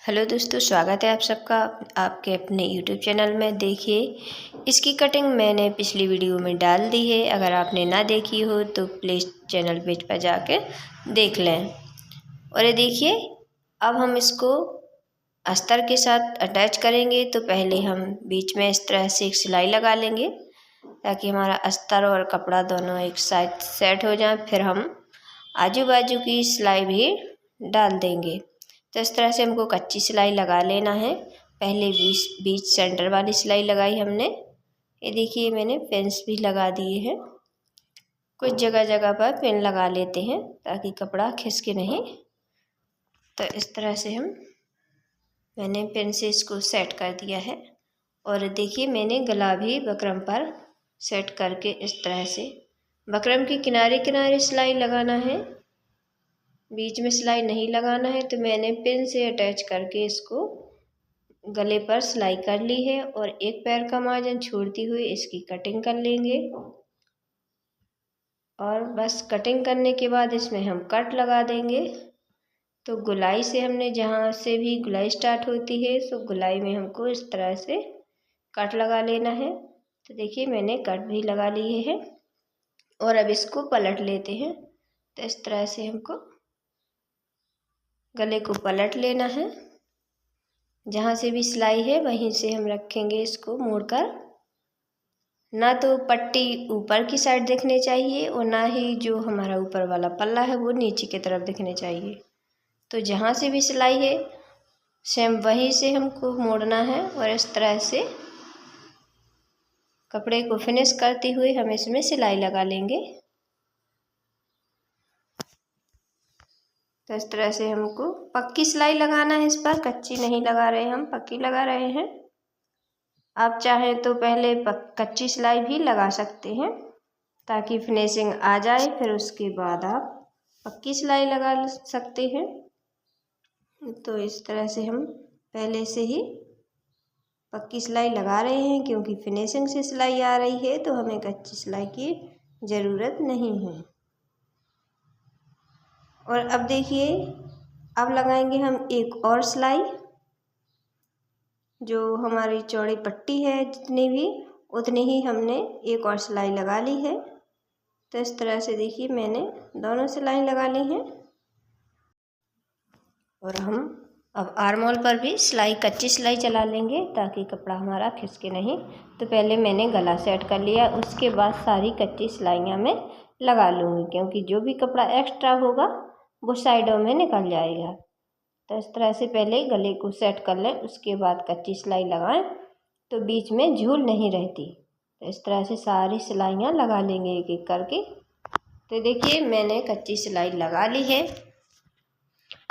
Hello दोस्तों, स्वागत है आप सबका आपके अपने यूट्यूब चैनल में। देखिए, इसकी कटिंग मैंने पिछली वीडियो में डाल दी है। अगर आपने ना देखी हो तो प्लीज़ चैनल पेज पर जाके देख लें। और ये देखिए, अब हम इसको अस्तर के साथ अटैच करेंगे। तो पहले हम बीच में इस तरह से एक सिलाई लगा लेंगे ताकि हमारा अस्तर और कपड़ा दोनों एक साथ सेट हो जाए। फिर हम आजू बाजू की सिलाई भी डाल देंगे। तो इस तरह से हमको कच्ची सिलाई लगा लेना है। पहले बीच सेंटर वाली सिलाई लगाई हमने। ये देखिए, मैंने पिन्स भी लगा दिए हैं। कुछ जगह जगह पर पिन लगा लेते हैं ताकि कपड़ा खिसके नहीं। तो इस तरह से मैंने पिन से इसको सेट कर दिया है। और देखिए, मैंने गला भी बकरम पर सेट करके इस तरह से बकरम के किनारे किनारे सिलाई लगाना है, बीच में सिलाई नहीं लगाना है। तो मैंने पिन से अटैच करके इसको गले पर सिलाई कर ली है। और एक पैर का मार्जिन छोड़ती हुई इसकी कटिंग कर लेंगे। और बस कटिंग करने के बाद इसमें हम कट लगा देंगे। तो गुलाई से हमने जहाँ से भी गुलाई स्टार्ट होती है, तो गुलाई में हमको इस तरह से कट लगा लेना है। तो देखिए, मैंने कट भी लगा लिए है। और अब इसको पलट लेते हैं। तो इस तरह से हमको गले को पलट लेना है। जहाँ से भी सिलाई है वहीं से हम रखेंगे इसको मोड़कर। ना तो पट्टी ऊपर की साइड दिखनी चाहिए और ना ही जो हमारा ऊपर वाला पल्ला है वो नीचे की तरफ दिखने चाहिए। तो जहाँ से भी सिलाई है सेम वहीं से हमको मोड़ना है। और इस तरह से कपड़े को फिनिश करते हुए हम इसमें सिलाई लगा लेंगे। तो इस तरह से हमको पक्की सिलाई लगाना है इस पर, कच्ची नहीं लगा रहे, हम पक्की लगा रहे हैं। आप चाहें तो पहले कच्ची सिलाई भी लगा सकते हैं ताकि फिनिशिंग आ जाए। फिर उसके बाद आप पक्की सिलाई लगा सकते हैं। तो इस तरह से हम पहले से ही पक्की सिलाई लगा रहे हैं, क्योंकि फिनिशिंग से सिलाई आ रही है तो हमें कच्ची सिलाई की ज़रूरत नहीं है। और अब देखिए, अब लगाएंगे हम एक और सिलाई। जो हमारी चौड़ी पट्टी है जितनी भी, उतनी ही हमने एक और सिलाई लगा ली है। तो इस तरह से देखिए, मैंने दोनों सिलाई लगा ली हैं। और हम अब आर्महोल पर भी सिलाई कच्ची सिलाई चला लेंगे ताकि कपड़ा हमारा खिसके नहीं। तो पहले मैंने गला सेट कर लिया, उसके बाद सारी कच्ची सिलाइयाँ मैं लगा लूँगी, क्योंकि जो भी कपड़ा एक्स्ट्रा होगा वो साइडों में निकल जाएगा। तो इस तरह से पहले गले को सेट कर लें, उसके बाद कच्ची सिलाई लगाएं तो बीच में झूल नहीं रहती। तो इस तरह से सारी सिलाइयाँ लगा लेंगे एक एक करके। तो देखिए, मैंने कच्ची सिलाई लगा ली है।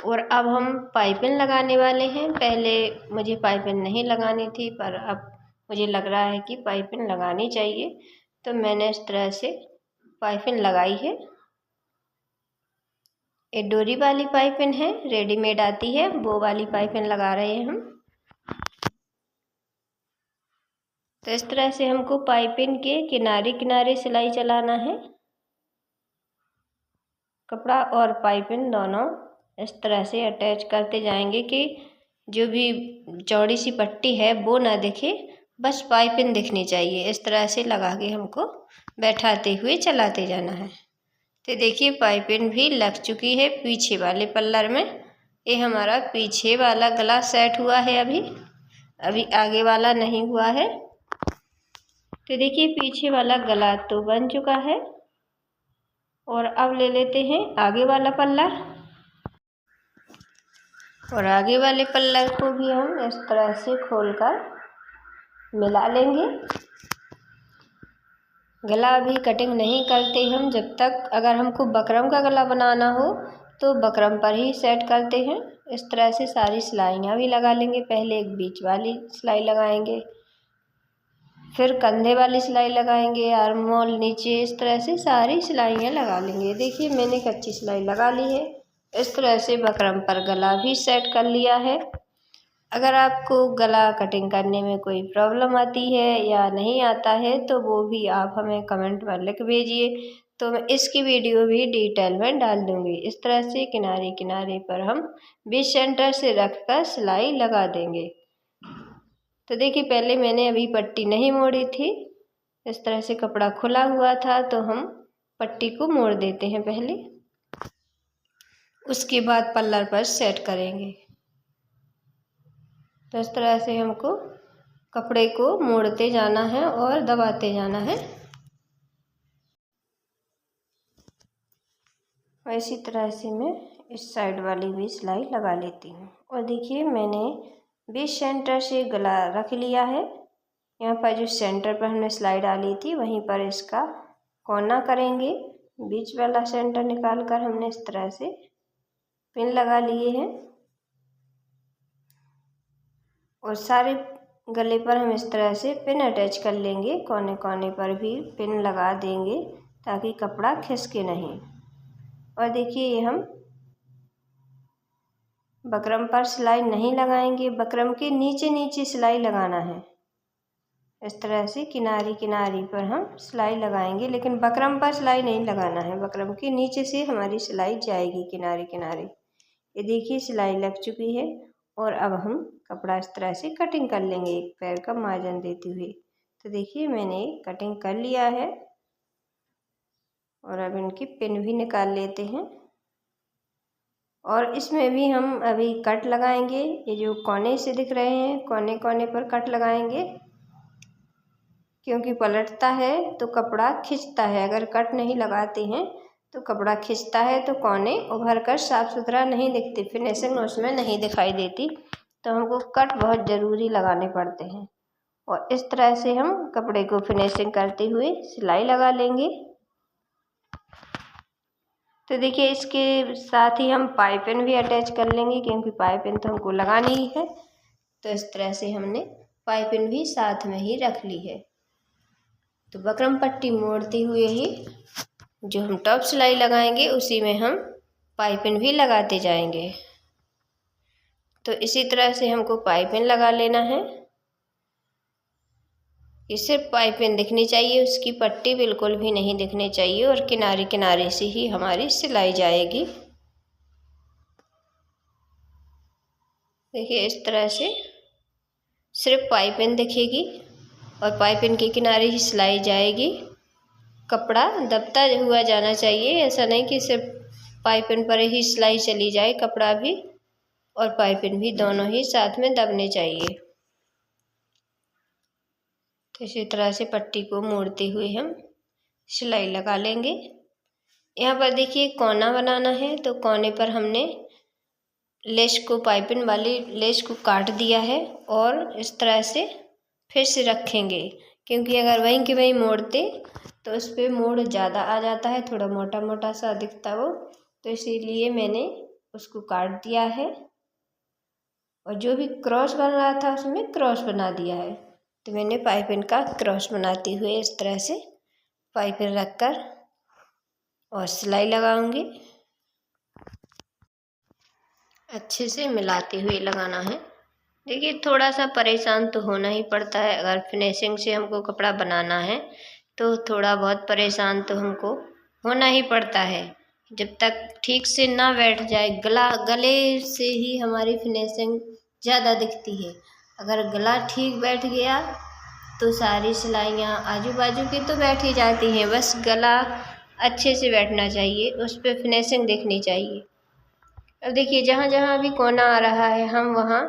और अब हम पाइपिंग लगाने वाले हैं। पहले मुझे पाइपिंग नहीं लगानी थी, पर अब मुझे लग रहा है कि पाइपिंग लगानी चाहिए। तो मैंने इस तरह से पाइपिंग लगाई है। ये डोरी वाली पाइपिंग है, रेडीमेड आती है, वो वाली पाइपिंग लगा रहे हैं हम। तो इस तरह से हमको पाइपिंग के किनारे किनारे सिलाई चलाना है। कपड़ा और पाइपिंग दोनों इस तरह से अटैच करते जाएंगे कि जो भी चौड़ी सी पट्टी है वो ना दिखे, बस पाइपिंग दिखनी चाहिए। इस तरह से लगा के हमको बैठाते हुए चलाते जाना है। तो देखिए, पाइपिंग भी लग चुकी है पीछे वाले पल्लर में। ये हमारा पीछे वाला गला सेट हुआ है, अभी आगे वाला नहीं हुआ है। तो देखिए, पीछे वाला गला तो बन चुका है। और अब ले लेते हैं आगे वाला पल्ला। और आगे वाले पल्लर को भी हम इस तरह से खोलकर मिला लेंगे। गला अभी कटिंग नहीं करते हम जब तक। अगर हमको बकरम का गला बनाना हो तो बकरम पर ही सेट करते हैं। इस तरह से सारी सिलाइयाँ भी लगा लेंगे। पहले एक बीच वाली सिलाई लगाएंगे, फिर कंधे वाली सिलाई लगाएंगे, आर्महोल नीचे, इस तरह से सारी सिलाइयाँ लगा लेंगे। देखिए, मैंने कच्ची सिलाई लगा ली है। इस तरह से बकरम पर गला भी सेट कर लिया है। अगर आपको गला कटिंग करने में कोई प्रॉब्लम आती है या नहीं आता है तो वो भी आप हमें कमेंट में लिख भेजिए, तो मैं इसकी वीडियो भी डिटेल में डाल दूँगी। इस तरह से किनारे किनारे पर हम बीच सेंटर से रखकर सिलाई लगा देंगे। तो देखिए पहले मैंने अभी पट्टी नहीं मोड़ी थी, इस तरह से कपड़ा खुला हुआ था तो हम पट्टी को मोड़ देते हैं पहले, उसके बाद पल्लर पर सेट करेंगे। तो इस तरह से हमको कपड़े को मोड़ते जाना है और दबाते जाना है। और इसी तरह से मैं इस साइड वाली भी सिलाई लगा लेती हूँ। और देखिए मैंने बीच सेंटर से गला रख लिया है। यहाँ पर जो सेंटर पर हमने सिलाई डाली थी वहीं पर इसका कोना करेंगे। बीच वाला सेंटर निकाल कर हमने इस तरह से पिन लगा लिए हैं और सारे गले पर हम इस तरह से पिन अटैच कर लेंगे। कोने कोने पर भी पिन लगा देंगे ताकि कपड़ा खिसके नहीं। और देखिए ये हम बकरम पर सिलाई नहीं लगाएंगे, बकरम के नीचे नीचे सिलाई लगाना है। इस तरह से किनारी किनारी पर हम सिलाई लगाएंगे, लेकिन बकरम पर सिलाई नहीं लगाना है। बकरम के नीचे से हमारी सिलाई जाएगी किनारे किनारे। ये देखिए सिलाई लग चुकी है और अब हम कपड़ा इस तरह से कटिंग कर लेंगे एक पैर का मार्जिन देते हुए। तो देखिए मैंने कटिंग कर लिया है और अब इनकी पिन भी निकाल लेते हैं। और इसमें भी हम अभी कट लगाएंगे। ये जो कोने से दिख रहे हैं कोने कोने पर कट लगाएंगे, क्योंकि पलटता है तो कपड़ा खिंचता है। अगर कट नहीं लगाते हैं तो कपड़ा खिंचता है तो कोने उभर कर साफ सुथरा नहीं दिखते, फिनिशिंग उसमें नहीं दिखाई देती। तो हमको कट बहुत ज़रूरी लगाने पड़ते हैं। और इस तरह से हम कपड़े को फिनिशिंग करते हुए सिलाई लगा लेंगे। तो देखिए इसके साथ ही हम पाइपिंग भी अटैच कर लेंगे, क्योंकि पाइपिंग तो हमको लगानी ही है। तो इस तरह से हमने पाइपिंग भी साथ में ही रख ली है। तो बकरम पट्टी मोड़ते हुए ही जो हम टॉप सिलाई लगाएंगे उसी में हम पाइपिंग भी लगाते जाएंगे। तो इसी तरह से हमको पाइपिंग लगा लेना है। ये सिर्फ पाइपिंग दिखनी चाहिए, उसकी पट्टी बिल्कुल भी नहीं दिखनी चाहिए और किनारे किनारे से ही हमारी सिलाई जाएगी। देखिए इस तरह से सिर्फ पाइपिंग दिखेगी और पाइपिंग के किनारे ही सिलाई जाएगी। कपड़ा दबता हुआ जाना चाहिए, ऐसा नहीं कि सिर्फ पाइपिंग पर ही सिलाई चली जाए, कपड़ा भी और पाइपिंग भी दोनों ही साथ में दबने चाहिए। तो इसी तरह से पट्टी को मोड़ते हुए हम सिलाई लगा लेंगे। यहाँ पर देखिए कोना बनाना है, तो कोने पर हमने लेस को पाइपिंग वाली लेस को काट दिया है और इस तरह से फिर से रखेंगे, क्योंकि अगर वहीं के वहीं मोड़ते तो उस पर मोड़ ज़्यादा आ जाता है, थोड़ा मोटा मोटा सा दिखता वो। तो इसीलिए मैंने उसको काट दिया है और जो भी क्रॉस बन रहा था उसमें क्रॉस बना दिया है। तो मैंने पाइपिंग का क्रॉस बनाते हुए इस तरह से पाइपिंग रखकर और सिलाई लगाऊंगी। अच्छे से मिलाते हुए लगाना है। देखिए थोड़ा सा परेशान तो होना ही पड़ता है, अगर फिनिशिंग से हमको कपड़ा बनाना है तो थोड़ा बहुत परेशान तो हमको होना ही पड़ता है। जब तक ठीक से ना बैठ जाए, गले से ही हमारी फिनिशिंग ज़्यादा दिखती है। अगर गला ठीक बैठ गया तो सारी सिलाइयाँ आजू बाजू की तो बैठ ही जाती हैं, बस गला अच्छे से बैठना चाहिए, उस पर फिनिशिंग दिखनी चाहिए। अब देखिए जहाँ जहाँ भी कोना आ रहा है हम वहाँ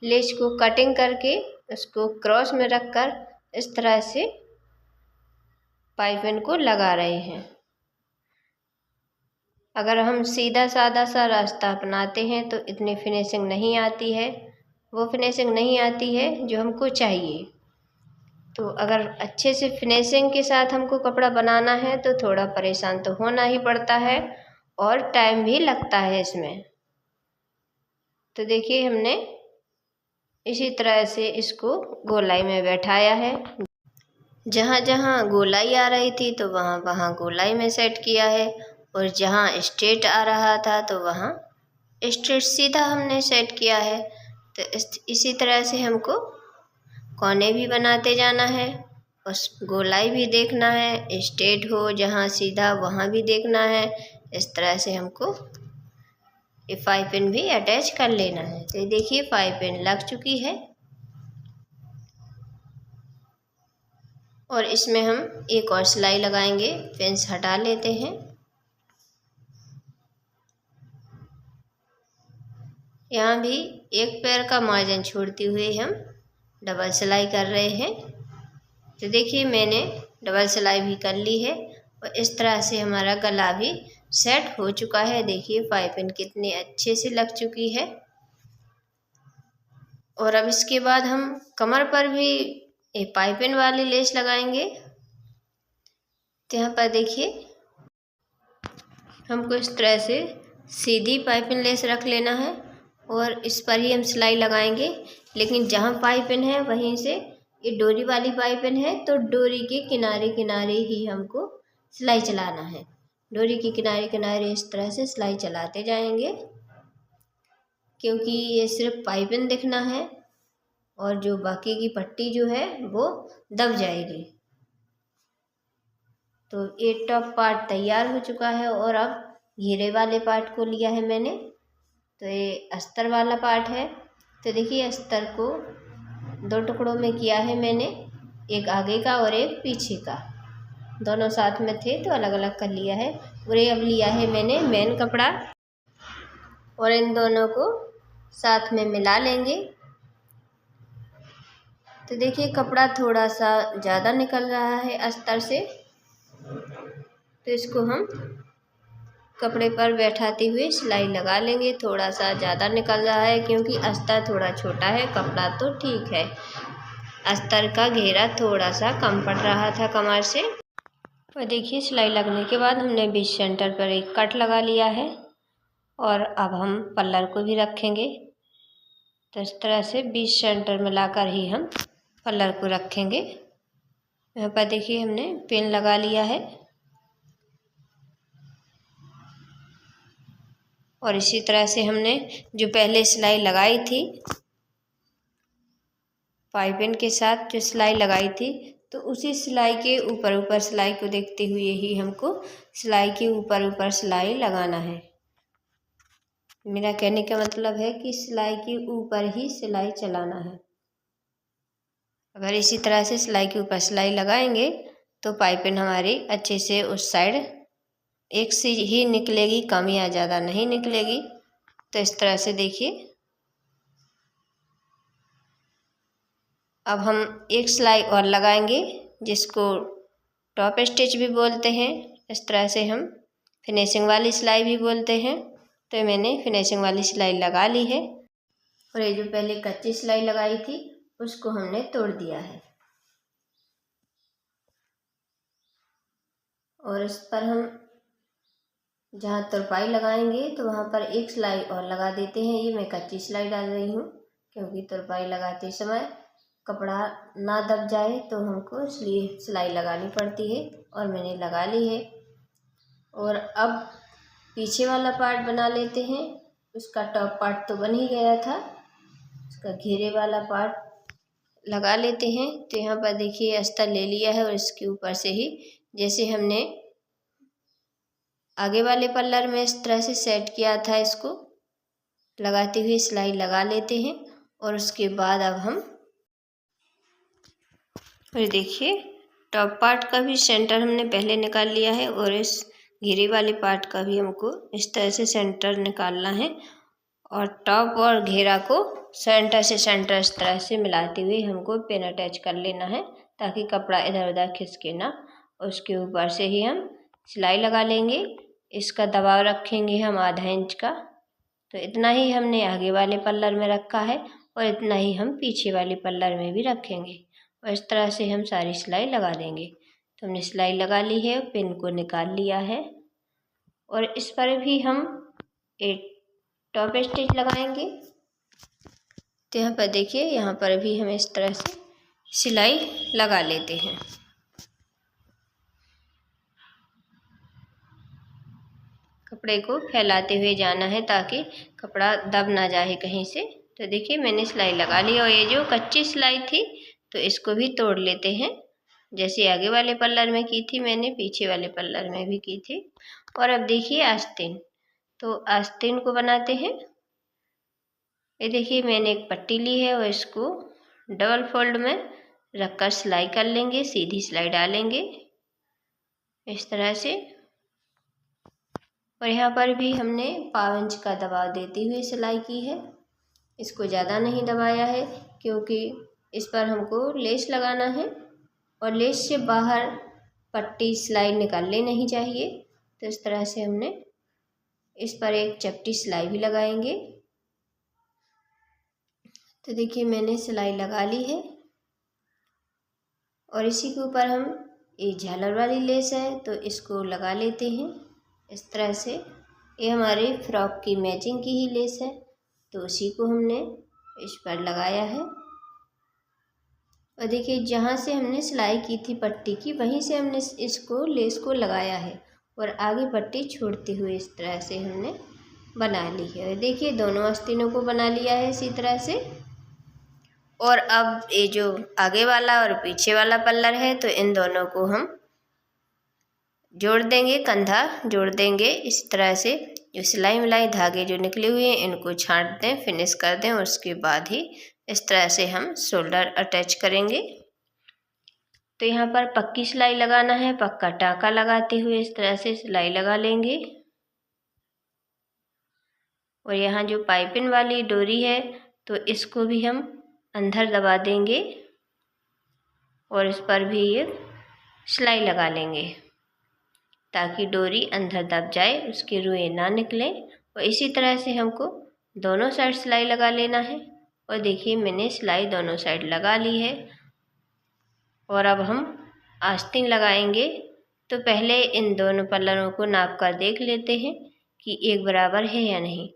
लेस को कटिंग करके उसको क्रॉस में रखकर इस तरह से पाइपिंग को लगा रहे हैं। अगर हम सीधा सादा सा रास्ता अपनाते हैं तो इतनी फिनिशिंग नहीं आती है, वो फिनिशिंग नहीं आती है जो हमको चाहिए। तो अगर अच्छे से फिनिशिंग के साथ हमको कपड़ा बनाना है तो थोड़ा परेशान तो होना ही पड़ता है और टाइम भी लगता है इसमें। तो देखिए हमने इसी तरह से इसको गोलाई में बैठाया है। जहाँ जहाँ गोलाई आ रही थी तो वहाँ वहाँ गोलाई में सेट किया है, और जहाँ स्ट्रेट आ रहा था तो वहाँ स्ट्रेट सीधा हमने सेट किया है। तो इसी तरह से हमको कोने भी बनाते जाना है उस गोलाई भी देखना है, स्ट्रेट हो जहाँ सीधा वहाँ भी देखना है। इस तरह से हमको ये 5 पिन भी अटैच कर लेना है। तो देखिए 5 पिन लग चुकी है और इसमें हम एक और सिलाई लगाएंगे। पिंस हटा लेते हैं। यहाँ भी एक पैर का मार्जिन छोड़ते हुए हम डबल सिलाई कर रहे हैं। तो देखिए मैंने डबल सिलाई भी कर ली है और इस तरह से हमारा गला भी सेट हो चुका है। देखिए 5 पिन कितने अच्छे से लग चुकी है। और अब इसके बाद हम कमर पर भी एक पाइपिन वाली लेस लगाएंगे। तो यहाँ पर देखिए हमको इस तरह से सीधी पाइपिन लेस रख लेना है और इस पर ही हम सिलाई लगाएंगे। लेकिन जहाँ पाइपिन है वहीं से ये डोरी वाली पाइपिन है, तो डोरी के किनारे किनारे ही हमको सिलाई चलाना है। डोरी के किनारे किनारे इस तरह से सिलाई चलाते जाएंगे, क्योंकि ये सिर्फ पाइपिन दिखना है और जो बाकी की पट्टी जो है वो दब जाएगी। तो ये टॉप पार्ट तैयार हो चुका है और अब घेरे वाले पार्ट को लिया है मैंने। तो ये अस्तर वाला पार्ट है। तो देखिए अस्तर को 2 टुकड़ों में किया है मैंने, एक आगे का और एक पीछे का। दोनों साथ में थे तो अलग अलग कर लिया है। और ये अब लिया है मैंने मेन कपड़ा और इन दोनों को साथ में मिला लेंगे। तो देखिए कपड़ा थोड़ा सा ज़्यादा निकल रहा है अस्तर से, तो इसको हम कपड़े पर बैठाते हुए सिलाई लगा लेंगे। थोड़ा सा ज़्यादा निकल रहा है क्योंकि अस्तर थोड़ा छोटा है, कपड़ा तो ठीक है। अस्तर का घेरा थोड़ा सा कम पड़ रहा था कमर से। और देखिए सिलाई लगने के बाद हमने बीच सेंटर पर एक कट लगा लिया है और अब हम पल्लर को भी रखेंगे। तो इस तरह से बीच सेंटर में लाकर ही हम पल्लर को रखेंगे। यहाँ पर देखिए हमने पिन लगा लिया है और इसी तरह से हमने जो पहले सिलाई लगाई थी पाइपिन के साथ जो सिलाई लगाई थी, तो उसी सिलाई के ऊपर ऊपर सिलाई को देखते हुए ही हमको सिलाई के ऊपर ऊपर सिलाई लगाना है। मेरा कहने का मतलब है कि सिलाई के ऊपर ही सिलाई चलाना है। अगर इसी तरह से सिलाई के ऊपर सिलाई लगाएंगे तो पाइपिन हमारी अच्छे से उस साइड एक से ही निकलेगी, कम या ज़्यादा नहीं निकलेगी। तो इस तरह से देखिए अब हम एक सिलाई और लगाएंगे जिसको टॉप स्टिच भी बोलते हैं। इस तरह से हम फिनिशिंग वाली सिलाई भी बोलते हैं। तो मैंने फिनिशिंग वाली सिलाई लगा ली है और ये जो पहले कच्ची सिलाई लगाई थी उसको हमने तोड़ दिया है और इस पर हम जहाँ तुरपाई लगाएंगे तो वहाँ पर एक सिलाई और लगा देते हैं। ये मैं कच्ची सिलाई डाल रही हूँ क्योंकि तुरपाई लगाते समय कपड़ा ना दब जाए, तो हमको इसलिए सिलाई लगानी पड़ती है और मैंने लगा ली है। और अब पीछे वाला पार्ट बना लेते हैं। उसका टॉप पार्ट तो बन ही गया था, उसका घेरे वाला पार्ट लगा लेते हैं। तो यहाँ पर देखिए अस्तर ले लिया है और इसके ऊपर से ही जैसे हमने आगे वाले पल्लर में इस तरह से सेट किया था, इसको लगाते हुए सिलाई लगा लेते हैं। और उसके बाद अब हम और देखिए टॉप पार्ट का भी सेंटर हमने पहले निकाल लिया है और इस घेरे वाले पार्ट का भी हमको इस तरह से सेंटर निकालना है और टॉप और घेरा को सेंटर से सेंटर इस तरह से मिलाते हुए हमको पिन अटैच कर लेना है ताकि कपड़ा इधर उधर खिसके ना। उसके ऊपर से ही हम सिलाई लगा लेंगे। इसका दबाव रखेंगे हम आधा इंच का। तो इतना ही हमने आगे वाले पल्लर में रखा है और इतना ही हम पीछे वाले पल्लर में भी रखेंगे और इस तरह से हम सारी सिलाई लगा देंगे। तो हमने सिलाई लगा ली है, पिन को निकाल लिया है और इस पर भी हम एक टॉप स्टिच लगाएंगे। तो यहाँ पर देखिए यहाँ पर भी हम इस तरह से सिलाई लगा लेते हैं। कपड़े को फैलाते हुए जाना है ताकि कपड़ा दब ना जाए कहीं से। तो देखिए मैंने सिलाई लगा ली और ये जो कच्ची सिलाई थी तो इसको भी तोड़ लेते हैं। जैसे आगे वाले पल्लर में की थी मैंने, पीछे वाले पल्लर में भी की थी। और अब देखिए आस्तीन, तो आस्तीन को बनाते हैं। ये देखिए मैंने एक पट्टी ली है और इसको डबल फोल्ड में रखकर सिलाई कर लेंगे, सीधी सिलाई डालेंगे इस तरह से। और यहाँ पर भी हमने पाव इंच का दबाव देते हुए सिलाई की है, इसको ज़्यादा नहीं दबाया है क्योंकि इस पर हमको लेस लगाना है और लेस से बाहर पट्टी सिलाई निकालनी नहीं चाहिए। तो इस तरह से हमने इस पर एक चपटी सिलाई भी लगाएंगे। तो देखिए मैंने सिलाई लगा ली है और इसी के ऊपर हम ये झालर वाली लेस है तो इसको लगा लेते हैं इस तरह से। ये हमारे फ्रॉक की मैचिंग की ही लेस है तो उसी को हमने इस पर लगाया है। और देखिए जहाँ से हमने सिलाई की थी पट्टी की, वहीं से हमने इसको लेस को लगाया है और आगे पट्टी छोड़ते हुए इस तरह से हमने बना ली है। देखिए दोनों आस्तीनों को बना लिया है इसी तरह से। और अब ये जो आगे वाला और पीछे वाला पल्लर है तो इन दोनों को हम जोड़ देंगे, कंधा जोड़ देंगे इस तरह से। जो सिलाई मिलाई धागे जो निकले हुए हैं इनको छांट दें, फिनिश कर दें और उसके बाद ही इस तरह से हम शोल्डर अटैच करेंगे। तो यहाँ पर पक्की सिलाई लगाना है, पक्का टाँका लगाते हुए इस तरह से सिलाई लगा लेंगे। और यहाँ जो पाइपिंग वाली डोरी है तो इसको भी हम अंदर दबा देंगे और इस पर भी एक सिलाई लगा लेंगे ताकि डोरी अंदर दब जाए, उसके रुएं ना निकलें। और इसी तरह से हमको दोनों साइड सिलाई लगा लेना है। और देखिए मैंने सिलाई दोनों साइड लगा ली है। और अब हम आस्तीन लगाएंगे। तो पहले इन दोनों पल्लरों को नाप कर देख लेते हैं कि एक बराबर है या नहीं।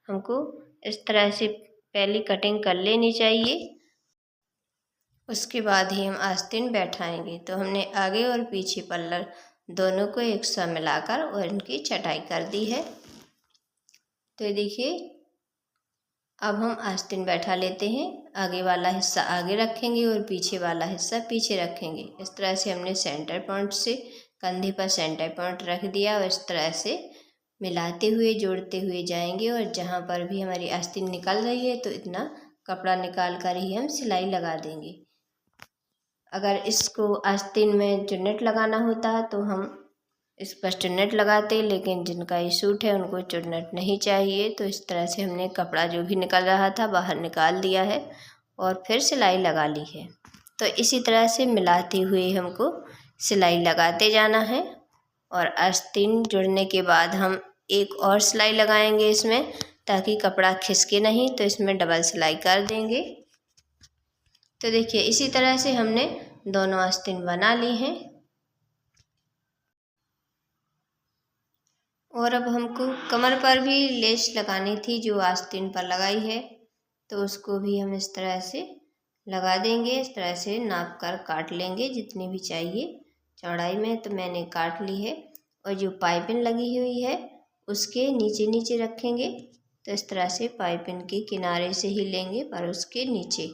हमको इस तरह से पहली कटिंग कर लेनी चाहिए, उसके बाद ही हम आस्तीन बैठाएंगे। तो हमने आगे और पीछे पल्लर दोनों को एक साथ मिलाकर और इनकी छटाई कर दी है। तो ये देखिए अब हम आस्तीन बैठा लेते हैं। आगे वाला हिस्सा आगे रखेंगे और पीछे वाला हिस्सा पीछे रखेंगे। इस तरह से हमने सेंटर पॉइंट से कंधे पर सेंटर पॉइंट रख दिया और इस तरह से मिलाते हुए जोड़ते हुए जाएंगे। और जहाँ पर भी हमारी आस्तीन निकल रही है तो इतना कपड़ा निकाल कर ही हम सिलाई लगा देंगे। अगर इसको आस्तीन में चुन्नट लगाना होता तो हम इस पर चुन्नट लगाते, लेकिन जिनका ये सूट है उनको चुन्नट नहीं चाहिए। तो इस तरह से हमने कपड़ा जो भी निकल रहा था बाहर निकाल दिया है और फिर सिलाई लगा ली है। तो इसी तरह से मिलाते हुए हमको सिलाई लगाते जाना है। और आस्तीन जुड़ने के बाद हम एक और सिलाई लगाएंगे इसमें, ताकि कपड़ा खिसके नहीं, तो इसमें डबल सिलाई कर देंगे। तो देखिए इसी तरह से हमने दोनों आस्तीन बना ली हैं। और अब हमको कमर पर भी लेस लगानी थी जो आस्तीन पर लगाई है, तो उसको भी हम इस तरह से लगा देंगे। इस तरह से नाप कर काट लेंगे जितनी भी चाहिए चौड़ाई में। तो मैंने काट ली है। और जो पाइपिंग लगी हुई है उसके नीचे नीचे रखेंगे। तो इस तरह से पाइपिंग के किनारे से ही लेंगे पर उसके नीचे,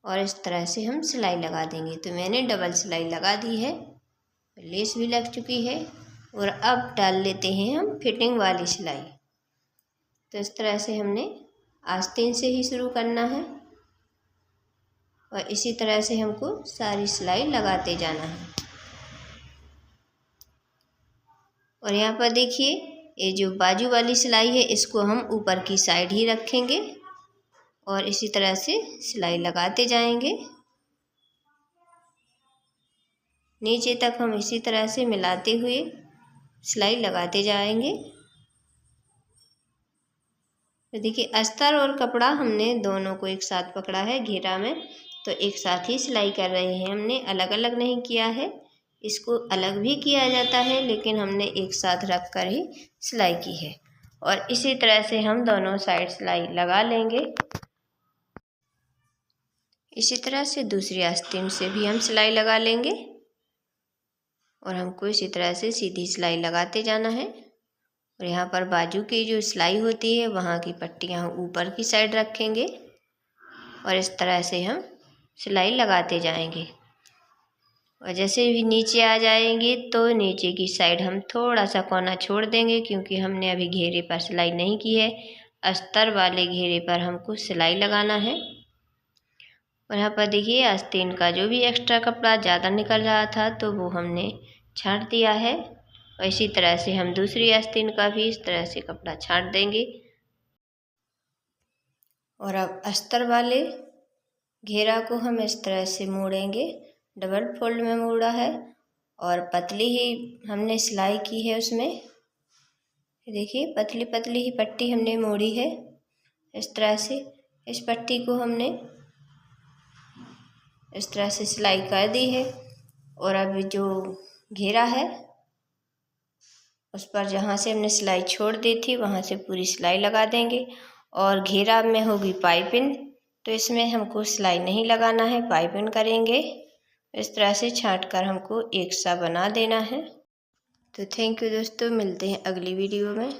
और इस तरह से हम सिलाई लगा देंगे। तो मैंने डबल सिलाई लगा दी है, लेस भी लग चुकी है। और अब डाल लेते हैं हम फिटिंग वाली सिलाई। तो इस तरह से हमने आस्तीन से ही शुरू करना है और इसी तरह से हमको सारी सिलाई लगाते जाना है। और यहाँ पर देखिए ये जो बाजू वाली सिलाई है इसको हम ऊपर की साइड ही रखेंगे और इसी तरह से सिलाई लगाते जाएंगे। नीचे तक हम इसी तरह से मिलाते हुए सिलाई लगाते जाएंगे। तो देखिए अस्तर और कपड़ा हमने दोनों को एक साथ पकड़ा है घेरा में, तो एक साथ ही सिलाई कर रहे हैं। हमने अलग अलग नहीं किया है, इसको अलग भी किया जाता है लेकिन हमने एक साथ रख कर ही सिलाई की है। और इसी तरह से हम दोनों साइड सिलाई लगा लेंगे। इसी तरह से दूसरी आस्तीन से भी हम सिलाई लगा लेंगे और हमको इसी तरह से सीधी सिलाई लगाते जाना है। और यहाँ पर बाजू की जो सिलाई होती है वहाँ की पट्टियाँ ऊपर की साइड रखेंगे और इस तरह से हम सिलाई लगाते जाएंगे। और जैसे भी नीचे आ जाएंगे तो नीचे की साइड हम थोड़ा सा कोना छोड़ देंगे, क्योंकि हमने अभी घेरे पर सिलाई नहीं की है। अस्तर वाले घेरे पर हमको सिलाई लगाना है। और यहाँ पर देखिए आस्तीन का जो भी एक्स्ट्रा कपड़ा ज़्यादा निकल रहा था तो वो हमने छांट दिया है। और इसी तरह से हम दूसरी आस्तीन का भी इस तरह से कपड़ा छांट देंगे। और अब अस्तर वाले घेरा को हम इस तरह से मोड़ेंगे, डबल फोल्ड में मोड़ा है और पतली ही हमने सिलाई की है उसमें। देखिए पतली पतली ही पट्टी हमने मोड़ी है इस तरह से। इस पट्टी को हमने इस तरह से सिलाई कर दी है। और अब जो घेरा है उस पर जहाँ से हमने सिलाई छोड़ दी थी वहाँ से पूरी सिलाई लगा देंगे। और घेरा में होगी पाइपिंग, तो इसमें हमको सिलाई नहीं लगाना है, पाइपिंग करेंगे। इस तरह से छांट कर हमको एक सा बना देना है। तो थैंक यू दोस्तों, मिलते हैं अगली वीडियो में।